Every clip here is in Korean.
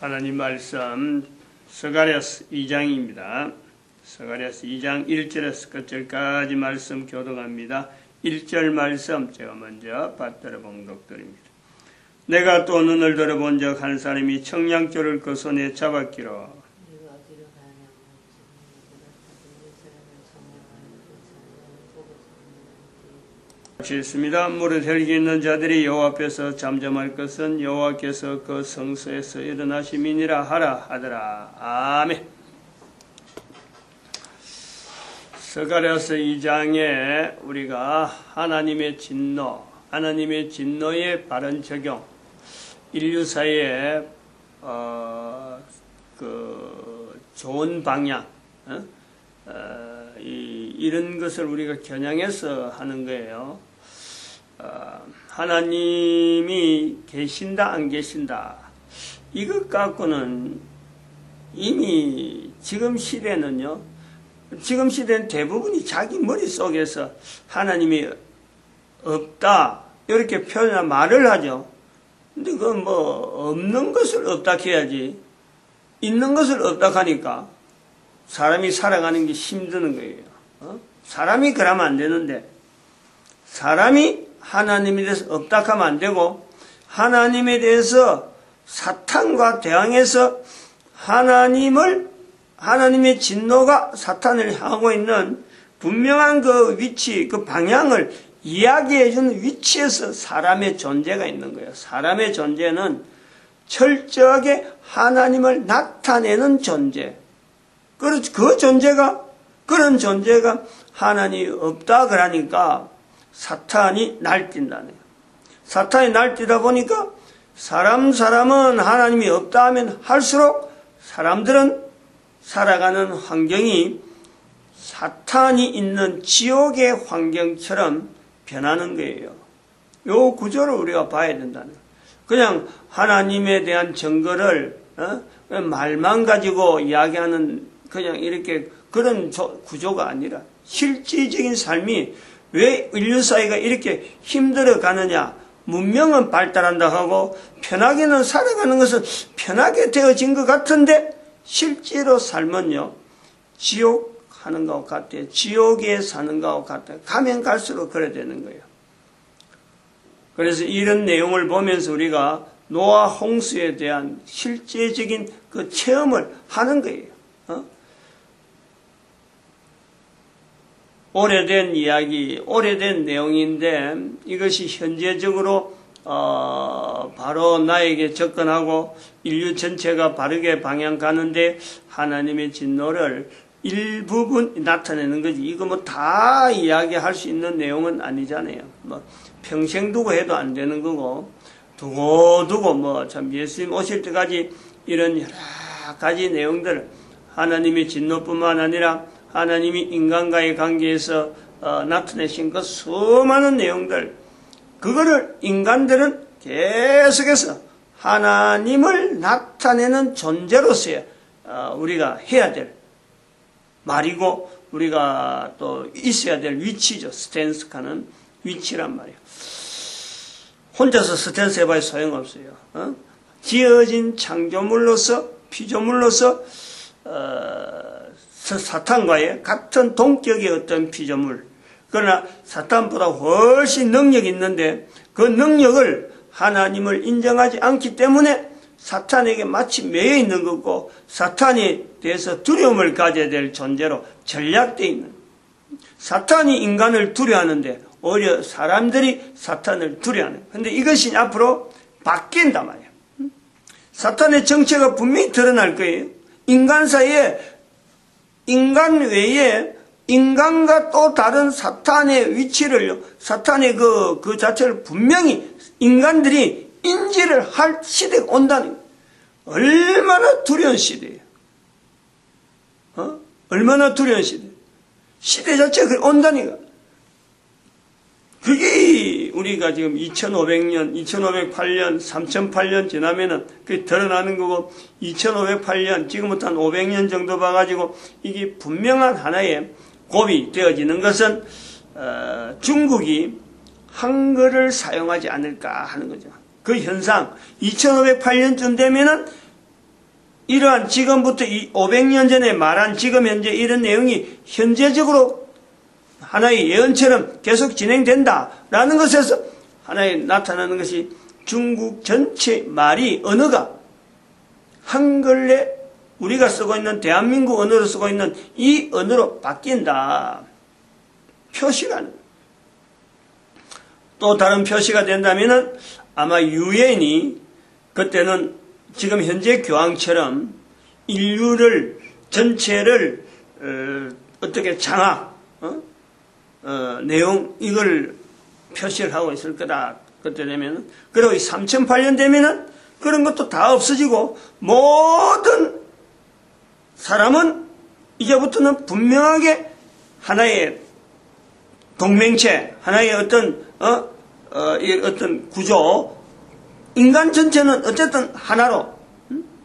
하나님 말씀 스가랴서 2장입니다. 스가랴서 2장 1절에서 끝절까지 말씀 교독합니다. 1절 말씀 제가 먼저 받들어 봉독드립니다. 내가 또 눈을 들어본 적 한 사람이 청량줄을 그 손에 잡았기로 있습니다. 무릇 혈기 있는 자들이 여호와 앞에서 잠잠할 것은 여호와께서 그 성소에서 일어나심이니라 하라 하더라. 아멘. 스가랴서 2장에 우리가 하나님의 진노, 하나님의 진노의 바른 적용, 인류사의 좋은 방향, 이런 것을 우리가 겨냥해서 하는 거예요. 하나님이 계신다 안 계신다 이것 갖고는 이미 지금 시대는 대부분이 자기 머릿속에서 하나님이 없다 이렇게 표현한 말을 하죠. 근데 그건 없는 것을 없다 해야지 있는 것을 없다 하니까 사람이 살아가는 게 힘드는 거예요. 사람이 그러면 안 되는데 사람이 하나님에 대해서 없다 하면 안 되고 하나님에 대해서 사탄과 대항해서 하나님의 진노가 사탄을 향하고 있는 분명한 그 위치, 그 방향을 이야기해 주는 위치에서 사람의 존재가 있는 거예요. 사람의 존재는 철저하게 하나님을 나타내는 존재. 그런 존재가 하나님이 없다 그러니까 사탄이 날뛴다는 거예요. 사탄이 날뛰다 보니까 사람은 하나님이 없다 하면 할수록 사람들은 살아가는 환경이 사탄이 있는 지옥의 환경처럼 변하는 거예요. 요 구조를 우리가 봐야 된다는 거예요. 그냥 하나님에 대한 증거를 말만 가지고 이야기하는 그냥 이렇게 그런 구조가 아니라 실질적인 삶이 왜 인류 사회가 이렇게 힘들어 가느냐. 문명은 발달한다 하고 편하게는 살아가는 것은 편하게 되어진 것 같은데 실제로 삶은요. 지옥 하는 것과 같아요. 지옥에 사는 것과 같아요. 가면 갈수록 그래 되는 거예요. 그래서 이런 내용을 보면서 우리가 노아 홍수에 대한 실제적인 그 체험을 하는 거예요. 오래된 이야기, 오래된 내용인데 이것이 현재적으로 바로 나에게 접근하고 인류 전체가 바르게 방향 가는데 하나님의 진노를 일부분 나타내는 거지. 이거 다 이야기할 수 있는 내용은 아니잖아요. 평생 두고 해도 안 되는 거고 두고 참 예수님 오실 때까지 이런 여러 가지 내용들 하나님의 진노뿐만 아니라 하나님이 인간과의 관계에서 나타내신 그 수많은 내용들 그거를 인간들은 계속해서 하나님을 나타내는 존재로서의 우리가 해야 될 말이고 우리가 또 있어야 될 위치죠. 스탠스하는 위치란 말이에요. 혼자서 스탠스 해봐야 소용없어요. 지어진 창조물로서 피조물로서 사탄과의 같은 동격의 어떤 피조물 그러나 사탄보다 훨씬 능력이 있는데 그 능력을 하나님을 인정하지 않기 때문에 사탄에게 마치 매여 있는 거고 사탄에 대해서 두려움을 가져야 될 존재로 전략되어 있는 사탄이 인간을 두려워하는데 오히려 사람들이 사탄을 두려워하는 그런데 이것이 앞으로 바뀐단 말이에요. 사탄의 정체가 분명히 드러날 거예요. 인간 사이에 인간 외에 인간과 또 다른 사탄의 위치를 사탄의 그 자체를 분명히 인간들이 인지를 할 시대가 온다는 거예요. 얼마나 두려운 시대예요. 얼마나 두려운 시대. 시대 자체가 온다니까. 그게 우리가 지금 2500년, 2508년, 3008년 지나면은 그게 드러나는 거고 2508년, 지금부터 한 500년 정도 봐가지고 이게 분명한 하나의 고비 되어지는 것은 중국이 한글을 사용하지 않을까 하는 거죠. 그 현상 2508년쯤 되면은 이러한 지금부터 500년 전에 말한 지금 현재 이런 내용이 현재적으로 하나의 예언처럼 계속 진행된다라는 것에서 하나의 나타나는 것이 중국 전체 말이 언어가 한글에 우리가 쓰고 있는 대한민국 언어로 쓰고 있는 이 언어로 바뀐다. 표시라는. 또 다른 표시가 된다면은 아마 유엔이 그때는 지금 현재 교황처럼 인류를 전체를 어떻게 장악 내용 이걸 표시를 하고 있을 거다. 그때 되면은 그리고 3008년 되면은 그런 것도 다 없어지고 모든 사람은 이제부터는 분명하게 하나의 동맹체, 하나의 어떤 어떤 구조, 인간 전체는 어쨌든 하나로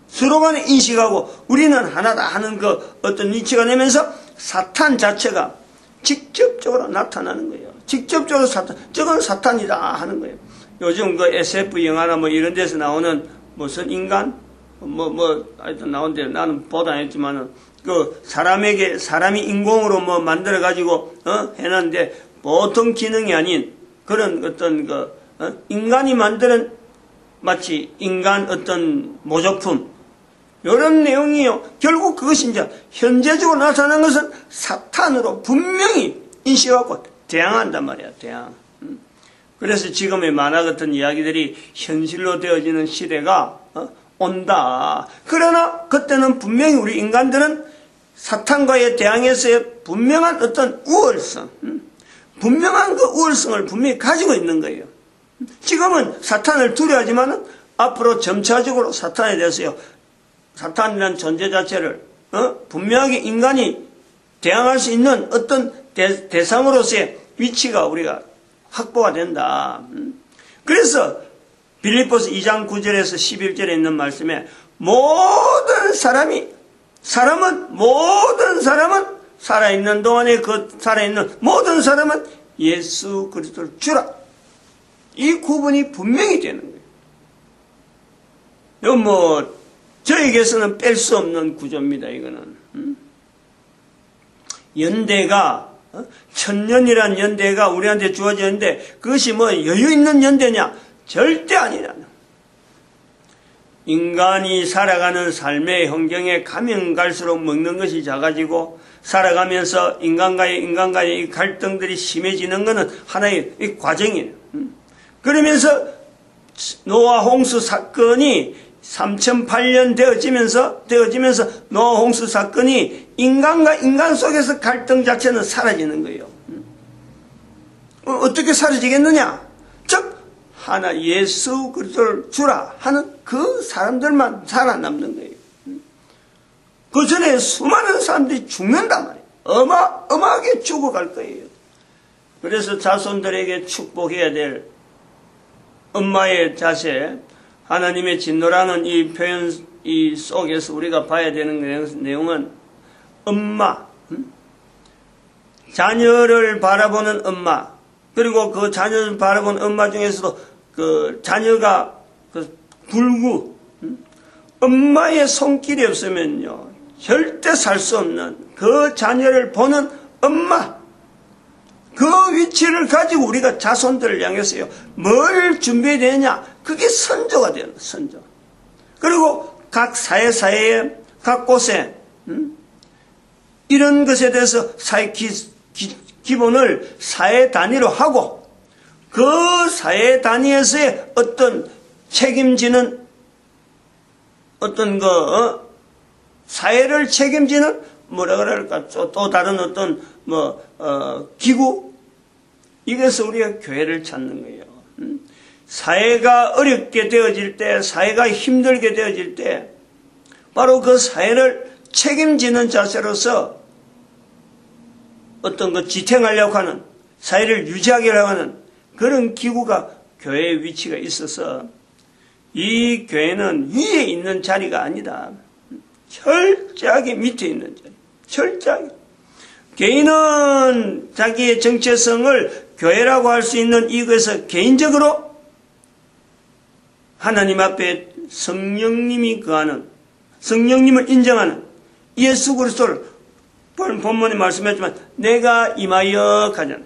서로 간에 인식하고 우리는 하나다 하는 그 어떤 위치가 되면서 사탄 자체가 직접적으로 나타나는 거예요. 직접적으로 저건 사탄이다 하는 거예요. 요즘 그 SF 영화나 뭐 이런 데서 나오는 무슨 인간? 하여튼 나오는데 나는 보도 안 했지만은 사람이 인공으로 뭐 만들어가지고, 해놨는데 보통 기능이 아닌 그런 어떤 인간이 만드는 마치 인간 어떤 모조품, 이런 내용이요. 결국 그것이 이제 현재적으로 나타난 것은 사탄으로 분명히 인식하고 대항한단 말이야, 대항. 그래서 지금의 만화 같은 이야기들이 현실로 되어지는 시대가 온다. 그러나 그때는 분명히 우리 인간들은 사탄과의 대항에서의 분명한 어떤 우월성, 분명한 그 우월성을 분명히 가지고 있는 거예요. 지금은 사탄을 두려워하지만 앞으로 점차적으로 사탄에 대해서요, 사탄이라는 존재 자체를 분명하게 인간이 대항할 수 있는 어떤 대상으로서의 위치가 우리가 확보가 된다. 그래서 빌립보서 2장 9절에서 11절에 있는 말씀에 모든 사람은 살아있는 동안에 살아있는 모든 사람은 예수 그리스도를 주라. 이 구분이 분명히 되는 거예요. 이건 저에게서는 뺄 수 없는 구조입니다, 이거는. 연대가, 천년이란 연대가 우리한테 주어지는데 그것이 여유 있는 연대냐? 절대 아니라는. 인간이 살아가는 삶의 환경에 가면 갈수록 먹는 것이 작아지고 살아가면서 인간과의 이 갈등들이 심해지는 것은 하나의 이 과정이에요. 그러면서 노아 홍수 사건이 3008년 되어지면서 노아 홍수 사건이 인간과 인간 속에서 갈등 자체는 사라지는 거예요. 어떻게 사라지겠느냐? 즉 하나 예수 그리스도를 주라 하는 그 사람들만 살아남는 거예요. 그 전에 수많은 사람들이 죽는단 말이에요. 어마어마하게 죽어갈 거예요. 그래서 자손들에게 축복해야 될 엄마의 자세, 하나님의 진노라는 이 표현 이 속에서 우리가 봐야 되는 내용은 엄마, 자녀를 바라보는 엄마, 그리고 그 자녀를 바라보는 엄마 중에서도 그 자녀가 불구, 엄마의 손길이 없으면요 절대 살 수 없는 그 자녀를 보는 엄마, 그 위치를 가지고 우리가 자손들을 향해서요 뭘 준비해야 되느냐? 그게 선조가 되는 선조. 그리고 각 사회에 각 곳에 이런 것에 대해서 사회 기본을 사회 단위로 하고 그 사회 단위에서의 어떤 책임지는 어떤 사회를 책임지는 뭐라 그럴까 또 다른 어떤 기구, 이래서 우리가 교회를 찾는 거예요. 사회가 어렵게 되어질 때, 사회가 힘들게 되어질 때 바로 그 사회를 책임지는 자세로서 어떤 지탱하려고 하는, 사회를 유지하게 하는 그런 기구가 교회의 위치가 있어서 이 교회는 위에 있는 자리가 아니다. 철저하게 밑에 있는 자리. 철저하게. 개인은 자기의 정체성을 교회라고 할 수 있는 이것에서 개인적으로 하나님 앞에 성령님이 거하는 성령님을 인정하는 예수 그리스도를 본문에 말씀했지만 내가 임하여 가잖아.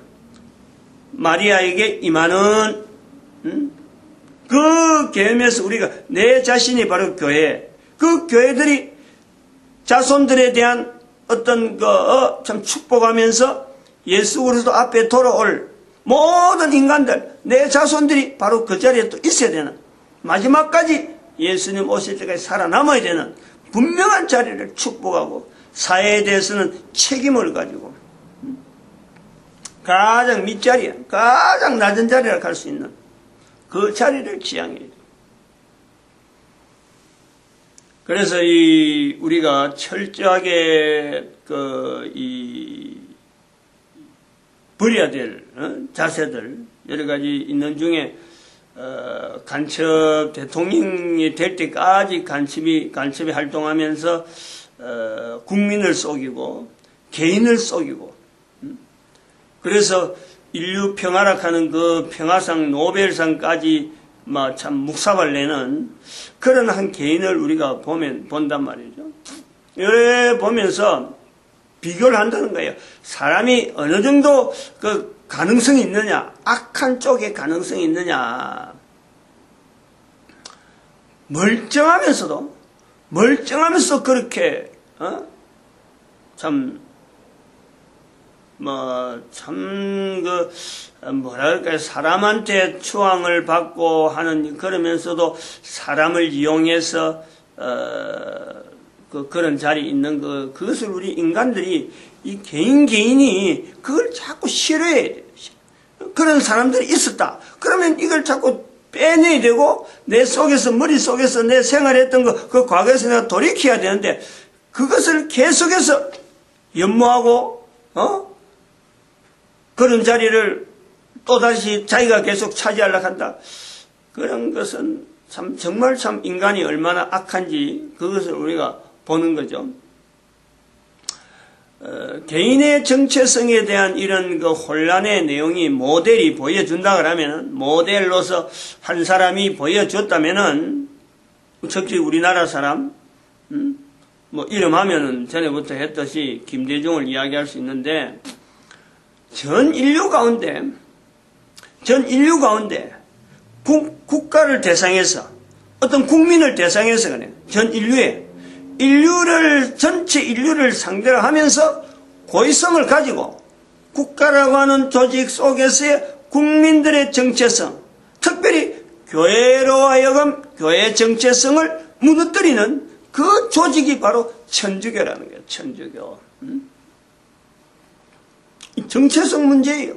마리아에게 임하는 그 계명에서 우리가 내 자신이 바로 교회, 그 교회들이 자손들에 대한 어떤 참 축복하면서 예수 그리스도 앞에 돌아올 모든 인간들, 내 자손들이 바로 그 자리에 또 있어야 되는, 마지막까지 예수님 오실 때까지 살아남아야 되는 분명한 자리를 축복하고 사회에 대해서는 책임을 가지고 가장 밑자리야, 가장 낮은 자리라 갈 수 있는 그 자리를 지향해야 돼. 그래서 우리가 철저하게 버려야 될 자세들 여러 가지 있는 중에 간첩 대통령이 될 때까지 간첩이 활동하면서 국민을 속이고 개인을 속이고, 그래서 인류 평화락하는 그 평화상 노벨상까지 참 묵사발 내는 그런 한 개인을 우리가 본단 말이죠. 이래 보면서 비교를 한다는 거예요. 사람이 어느 정도 그 가능성이 있느냐, 악한 쪽에 가능성이 있느냐. 멀쩡하면서도 그렇게 뭐랄까요, 사람한테 추앙을 받고 하는, 그러면서도 사람을 이용해서 그런 자리에 있는 그것을 우리 인간들이 이 개인이 그걸 자꾸 싫어해야 돼요. 그런 사람들이 있었다. 그러면 이걸 자꾸 빼내야 되고, 머릿속에서 내 생활했던 그 과거에서 내가 돌이켜야 되는데, 그것을 계속해서 연모하고, 그런 자리를 또다시 자기가 계속 차지하려고 한다. 그런 것은 정말 인간이 얼마나 악한지 그것을 우리가 보는 거죠. 개인의 정체성에 대한 이런 혼란의 내용이 모델이 보여준다 그러면은, 모델로서 한 사람이 보여줬다면은, 특히 우리나라 사람, 이름 하면은 전에부터 했듯이 김대중을 이야기할 수 있는데, 전 인류 가운데 국가를 대상해서, 어떤 국민을 대상해서 그래, 전체 인류를 상대로 하면서 고의성을 가지고 국가라고 하는 조직 속에서의 국민들의 정체성, 특별히 교회로 하여금 교회의 정체성을 무너뜨리는 그 조직이 바로 천주교라는 거예요. 천주교. 정체성 문제예요.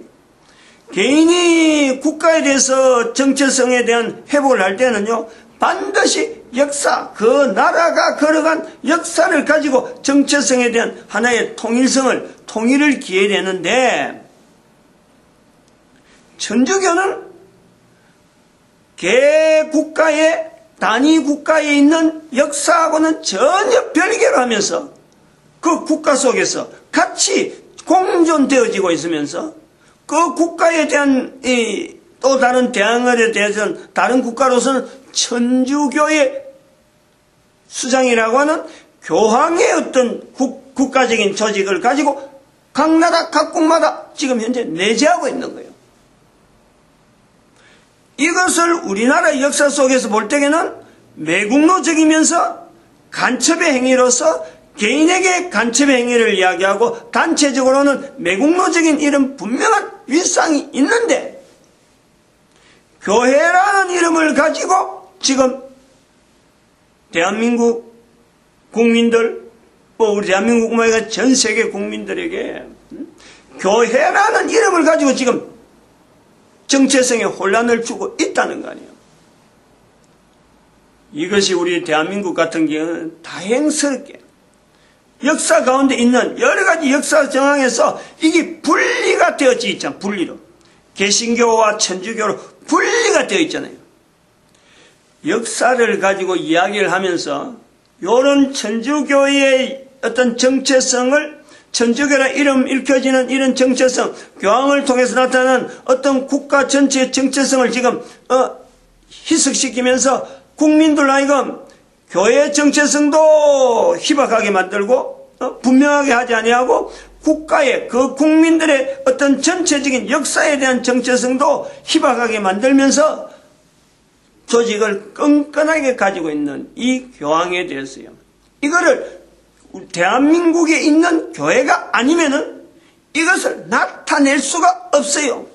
개인이 국가에 대해서 정체성에 대한 회복을 할 때는요, 반드시 역사, 그 나라가 걸어간 역사를 가지고 정체성에 대한 하나의 통일을 기해야 되는데, 천주교는 개국가의, 단위 국가에 있는 역사하고는 전혀 별개로 하면서 그 국가 속에서 같이 공존되어지고 있으면서 그 국가에 대한 또 다른 대항을에 대해서는 다른 국가로서는 천주교의 수장이라고 하는 교황의 어떤 국가적인 조직을 가지고 각 나라 각국마다 지금 현재 내재하고 있는 거예요. 이것을 우리나라 역사 속에서 볼 때에는 매국노적이면서 간첩의 행위로서 개인에게 간첩의 행위를 이야기하고, 단체적으로는 매국노적인 이런 분명한 윗상이 있는데, 교회라는 이름을 가지고 지금 대한민국 국민들, 우리 대한민국뿐만 아니라 전 세계 국민들에게 교회라는 이름을 가지고 지금 정체성에 혼란을 주고 있다는 거 아니에요. 이것이 우리 대한민국 같은 경우는 다행스럽게 역사 가운데 있는 여러 가지 역사 정황에서 이게 분리가 되어져 있잖아요. 분리로. 개신교와 천주교로 분리가 되어 있잖아요. 역사를 가지고 이야기를 하면서 이런 천주교의 어떤 정체성을, 천주교라 이름 읽혀지는 이런 정체성, 교황을 통해서 나타나는 어떤 국가 전체의 정체성을 지금 희석시키면서 국민들 하여금 교회의 정체성도 희박하게 만들고 분명하게 하지 아니하고 국가의 그 국민들의 어떤 전체적인 역사에 대한 정체성도 희박하게 만들면서 조직을 끈끈하게 가지고 있는 이 교황에 대해서요. 이거를 대한민국에 있는 교회가 아니면은 이것을 나타낼 수가 없어요.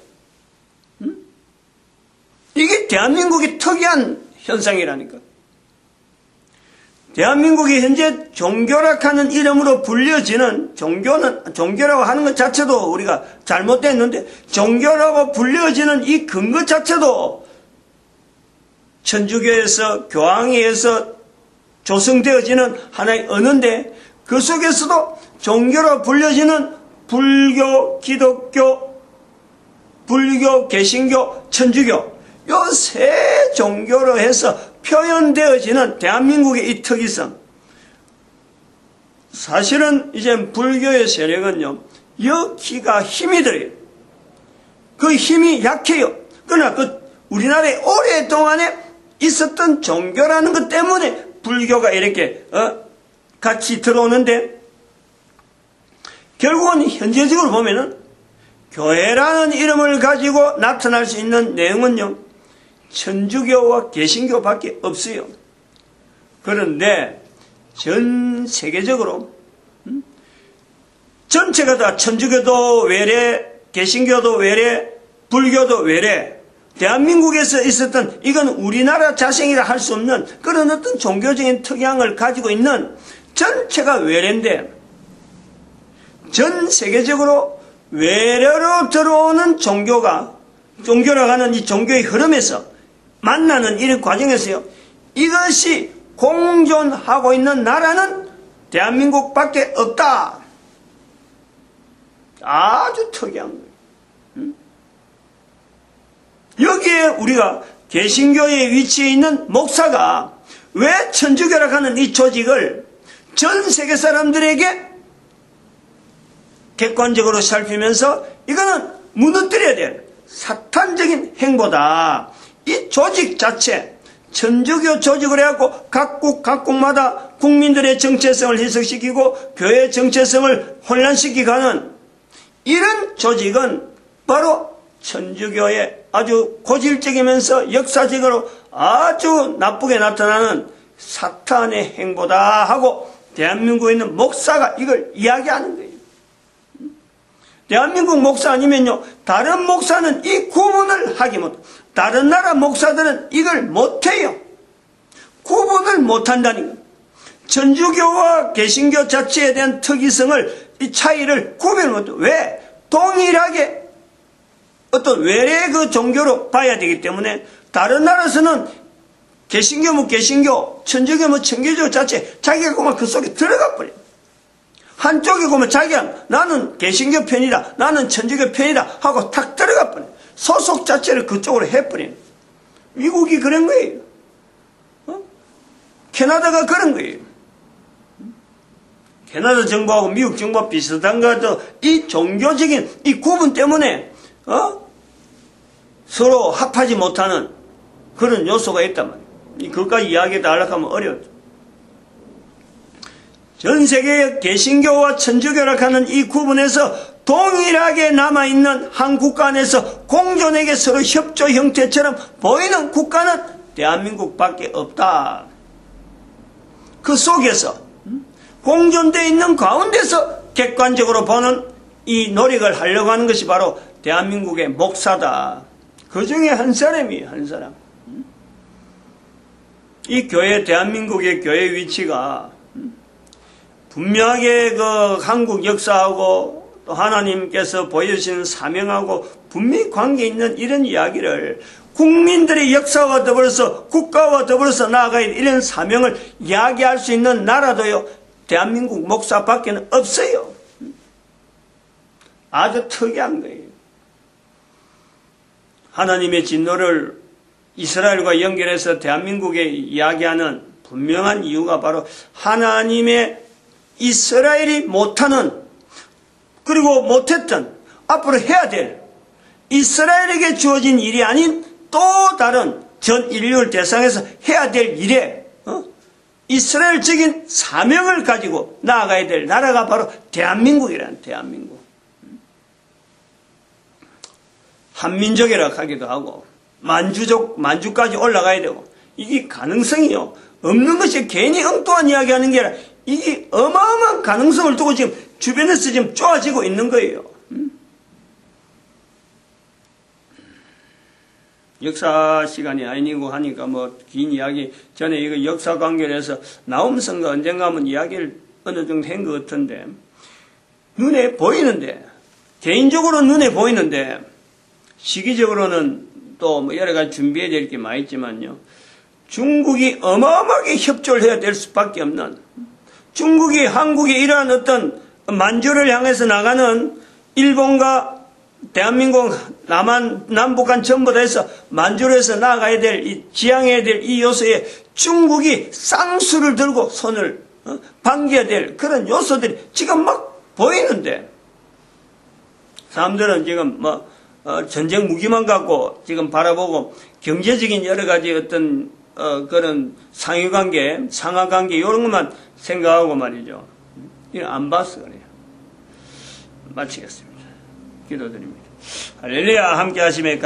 이게 대한민국의 특이한 현상이라니까. 대한민국이 현재 종교락하는 이름으로 불려지는 종교라고 하는 것 자체도 우리가 잘못됐는데 종교라고 불려지는 이 근거 자체도 천주교에서 교황에 의해서 조성되어지는 하나의 언어인데 그 속에서도 종교로 불려지는 불교, 기독교, 불교, 개신교, 천주교 요 세 종교로 해서 표현되어지는 대한민국의 이 특이성. 사실은 이제 불교의 세력은요, 여기가 힘이 들어요. 그 힘이 약해요. 그러나 우리나라에 오랫동안에 있었던 종교라는 것 때문에 불교가 이렇게 같이 들어오는데 결국은 현재적으로 보면은 교회라는 이름을 가지고 나타날 수 있는 내용은요, 천주교와 개신교밖에 없어요. 그런데 전 세계적으로 전체가 다 천주교도 외래, 개신교도 외래, 불교도 외래, 대한민국에서 있었던 이건 우리나라 자생이라 할 수 없는 그런 어떤 종교적인 특양을 가지고 있는 전체가 외래인데 전 세계적으로 외래로 들어오는 종교라고 하는 이 종교의 흐름에서 만나는 이런 과정에서요, 이것이 공존하고 있는 나라는 대한민국밖에 없다. 아주 특이한 거예요. 여기에 우리가 개신교의 위치에 있는 목사가 왜 천주교라고 하는 이 조직을 전 세계 사람들에게 객관적으로 살피면서 이거는 무너뜨려야 될 사탄적인 행보다. 이 조직 자체, 천주교 조직을 해갖고 각국마다 국민들의 정체성을 희석시키고 교회의 정체성을 혼란시키고 하는 이런 조직은 바로 천주교의 아주 고질적이면서 역사적으로 아주 나쁘게 나타나는 사탄의 행보다 하고 대한민국에 있는 목사가 이걸 이야기하는 거예요. 대한민국 목사 아니면요, 다른 목사는 이 구분을 하기 못, 다른 나라 목사들은 이걸 못해요. 구분을 못한다는 거예요. 천주교와 개신교 자체에 대한 특이성을, 이 차이를 구별 못해요. 왜? 동일하게 어떤 외래 그 종교로 봐야 되기 때문에 다른 나라에서는 개신교 개신교, 천주교 천주교 자체 자기가 그만 그 속에 들어가 버려요. 한쪽에 보면 자기가 나는 개신교 편이다, 나는 천주교 편이다 하고 탁 들어가 버려요. 소속 자체를 그쪽으로 해버려요. 미국이 그런 거예요. 캐나다가 그런 거예요. 캐나다 정부하고 미국 정부가 비슷한 거죠. 이 종교적인 이 구분 때문에 서로 합하지 못하는 그런 요소가 있단 말이에요. 그것까지 이야기해도 하려면 어려워요. 전 세계의 개신교와 천주교라고 하는 이 구분에서 동일하게 남아있는 한 국가 안에서 공존에게 서로 협조 형태처럼 보이는 국가는 대한민국밖에 없다. 그 속에서 공존되어 있는 가운데서 객관적으로 보는 이 노력을 하려고 하는 것이 바로 대한민국의 목사다. 그 중에 한 사람이에요. 한 사람. 이 교회, 대한민국의 교회 위치가 분명하게 그 한국 역사하고 또 하나님께서 보여주시는 사명하고 분명히 관계 있는 이런 이야기를 국민들의 역사와 더불어서 국가와 더불어서 나아가야 이런 사명을 이야기할 수 있는 나라도요, 대한민국 목사밖에는 없어요. 아주 특이한 거예요. 하나님의 진노를 이스라엘과 연결해서 대한민국에 이야기하는 분명한 이유가 바로 하나님의 이스라엘이 못하는, 그리고 못했던, 앞으로 해야 될 이스라엘에게 주어진 일이 아닌 또 다른 전 인류를 대상해서 해야 될 일에 이스라엘적인 사명을 가지고 나아가야 될 나라가 바로 대한민국이라는 대한민국. 한민족이라 하기도 하고 만주까지 올라가야 되고 이게 가능성이요. 없는 것이 괜히 엉뚱한 이야기하는 게 아니라 이게 어마어마한 가능성을 두고 지금 주변에서 지금 쪼아지고 있는 거예요. 역사 시간이 아니고 하니까 뭐 긴 이야기 전에 이거 역사 관계에서 나홈성가 언젠가 한번 이야기를 어느 정도 한 것 같은데 눈에 보이는데 개인적으로 눈에 보이는데 시기적으로는 또 뭐 여러 가지 준비해야 될 게 많이 있지만요. 중국이 어마어마하게 협조를 해야 될 수밖에 없는 중국이 한국에 이러한 어떤 만주를 향해서 나가는 일본과 대한민국 남북한 전부 다 해서 만주를 해서 나아가야 될 지향해야 될 이 요소에 중국이 쌍수를 들고 손을 반겨야 될 그런 요소들이 지금 막 보이는데 사람들은 지금 뭐 전쟁 무기만 갖고 지금 바라보고 경제적인 여러 가지 어떤 그런 상하관계 이런 것만 생각하고 말이죠. 이거 안 봐서 그래요. 마치겠습니다. 기도드립니다. 할렐루야 함께 하시며